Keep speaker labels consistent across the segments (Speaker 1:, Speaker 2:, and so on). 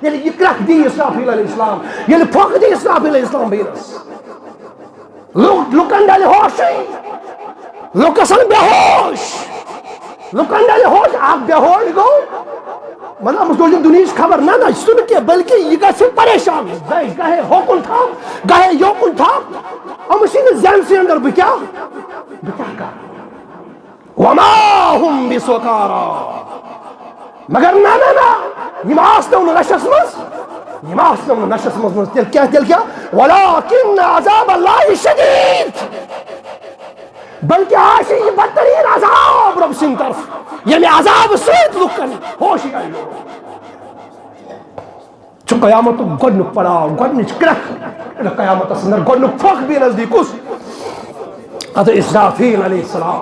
Speaker 1: ییٚلہِ یہِ کرٛٮ۪کھ دی اسرافیل علیہ السلام ییٚلہِ پھۄکھ دی اسرافیل علیہ السلام بیٖنس لُکن ڈلہِ ہوشٕے لُکھ گژھن بے ہوش لُکن ڈلہِ ہوش اکھ بے ہوش گوٚو مطلب أمِس روزِ دُنہِچ خبر نہ نہ سُہ نہٕ کینٛہہ بلکہِ یہِ گژھِ پریشان گاہے ہوکُن تھپھ گاہے یوکُن تھپھ أمِس یی نہٕ ذہنسٕے انٛدر بہٕ کیٛاہ کرٕ وما ہُم بِسُکارا مگر نہ یِم آسنو نہٕ نشس منٛز تیٚلہِ کیٛاہ ولکن عذاب اللہ شدیٖد بلکہ آسہِ یہِ بدتریٖن عذاب رۄب سٕنٛدِ طرفہٕ ییٚمہِ عذابہٕ سۭتۍ لُکن ہوشی آیہِ چھُ قیامتُک گۄڈنیُک پڑاو گۄڈنِچ کرٛٮ۪کھ قیامتس انٛدر گۄڈنیُک پھۄکھ بیٚیہِ نزدیٖک کُس ادٕ اسرافیل علیہ السلام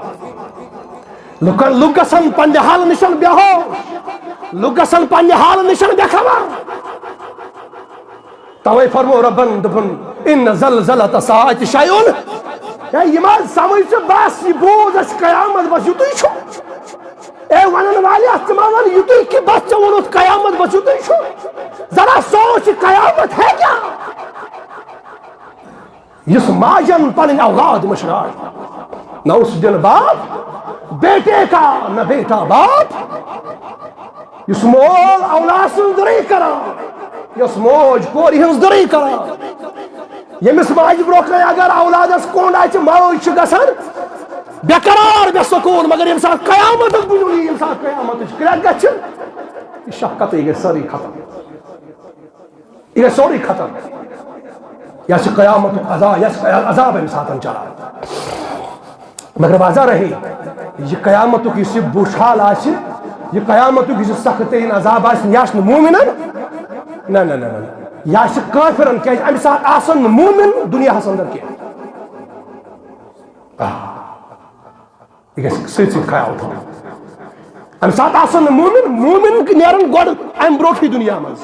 Speaker 1: لُکھ گژھن پننہِ حالہٕ نِش بے ہوش لُکھ گژھن پننہِ حالہٕ نِش بے خبر توے فرمو رۄبن دوٚپُن اِن زلزلۃ الساعۃ شیء یہِ ما سمجھ ژٕ بس یہِ بوٗز اَسہِ قیامت بس یُتُے چھُ اے ونن والے اتھ ژٕ ما ون یُتُے کہِ بس ژےٚ ووٚنُتھ قیامت بس یُتُے چھُ ذرا سوچ قیامت ہے کیا یُس ماجن پنٕنۍ اولاد مٔشرایہِ نہ اس دن باپ بیٹے کا نہ بیٹا باپ یُس مول اولاد سٕنٛز دُرٕے کران یۄس موج کورِ ہٕنٛز دُرٕے کران ییٚمِس ماجہِ برونٛہہ کَنہِ اگر اولادس کوٚنٛڈ آسہِ موج چھِ گژھان بے قرار بے سکوٗن مگر ییٚمہِ ساتہٕ قیامتُک بُنیُل یی ییٚمہِ ساتہٕ قیامتٕچ کرٛٮ۪کھ گژھِ یہِ شفقت یہِ گژھِ سٲرٕے ختم یہِ گژھِ سورُے ختم یہِ چھِ قیامتُک عذاب یہِ چھِ عذاب اَمہِ ساتہٕ چلان مگر واضح رہے یہ قیامتُک یُس یہِ بُرٕ حال آسہِ یہِ قیامتُک یُس یہِ سخت تریٖن عذاب آسہِ یہِ آسہِ نہٕ موٗمِنن نہ یہِ آسہِ کٲفِرن کیازِ اَمہِ ساتہٕ آسن نہٕ موٗمِن دُنیاہس انٛدر کینٛہہ یہِ گژھِ سۭتۍ سۭتۍ خیال تھاوُن اَمہِ ساتہٕ آسن نہٕ موٗمِن نیرن گۄڈٕ اَمہِ برونٛٹھٕے دُنیا منٛز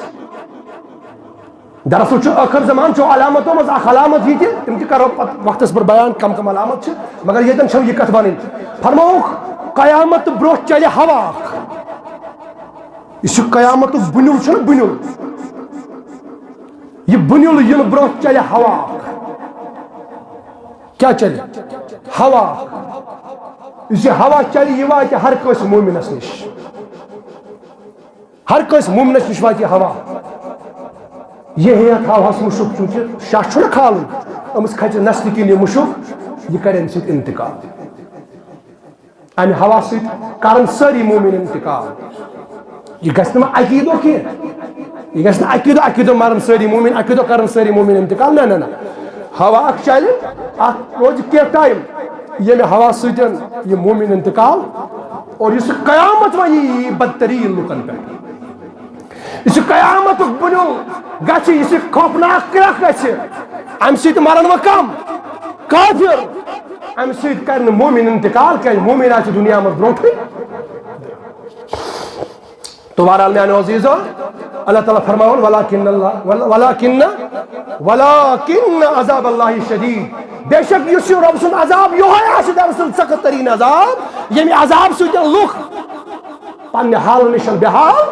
Speaker 1: دراصل چھُ ٲخر زمان چھُ علامتو منٛز اکھ علامت یہِ تہِ تِم تہِ کرو پتہٕ وقتس پر بیان کم علامت چھِ مگر ییٚتٮ۪ن چھَم یہِ کتھ وَنٕنۍ فرمووُکھ قیامت برونٛہہ چلہِ ہوا اکھ یُس یہِ قیامتُک بُنیُل چھُنہ بُنیُل یہ بُنیُل یِنہٕ برونٛہہ چلہِ ہوا کیٛاہ چلہِ ہوا یُس یہِ ہوا چلہِ یہِ واتہِ ہر کٲنٛسہِ موٗمِنس نِش ہر کٲنٛسہِ موٗمِنس نِش واتہِ یہِ ہوا یہِ ہیٚیَتھ ہواہس مُشُک چوٗنٛکہِ شاہ چھُنہ کھالُن أمِس کھژِ نسلہِ کِنۍ یہِ مُشُک یہِ کرِ اَمہِ سۭتۍ اِنتقال اَمہِ ہوا سۭتۍ کرن سٲری موٗمِن اِنتقال یہِ گژھِ نہٕ وۄنۍ اَکی دۄہ کینٛہہ یہِ گژھِ نہٕ اَکی دۄہ مرن سٲری موٗمِن اَکی دۄہ کرن سٲری موٗمِن اِنتقال نہ ہوا اکھ چلہِ اَتھ روزِ کینٛہہ ٹایم ییٚمہِ ہوا سۭتۍ یہِ موٗمِن اِنتقال اور یُس یہِ قیامت وۄنۍ یی بدتریٖن لُکن پٮ۪ٹھ یُس یہِ قیامتُک بُنیُل گژھِ یُس یہِ خوفناک کرٛٮ۪کھ گژھِ اَمہِ سۭتۍ مرن وۄنۍ کم کٲفِر اَمہِ سۭتۍ کرِ نہٕ موٗمِن اِنتقال کیازِ موٗمِن آسہِ دُنیا منٛز برونٛٹھٕے تو بہرحال میانیو عزیزو اللہ تعالیٰ فرماوُن ولکن عذاب اللہ شدیٖد بے شک یُس یہِ رۄب سُنٛد عذاب یِہوے آسہِ دراصل سخت تریٖن عذاب ییٚمہِ عذاب سۭتۍ لُکھ پننہِ حالہٕ نِش بے حال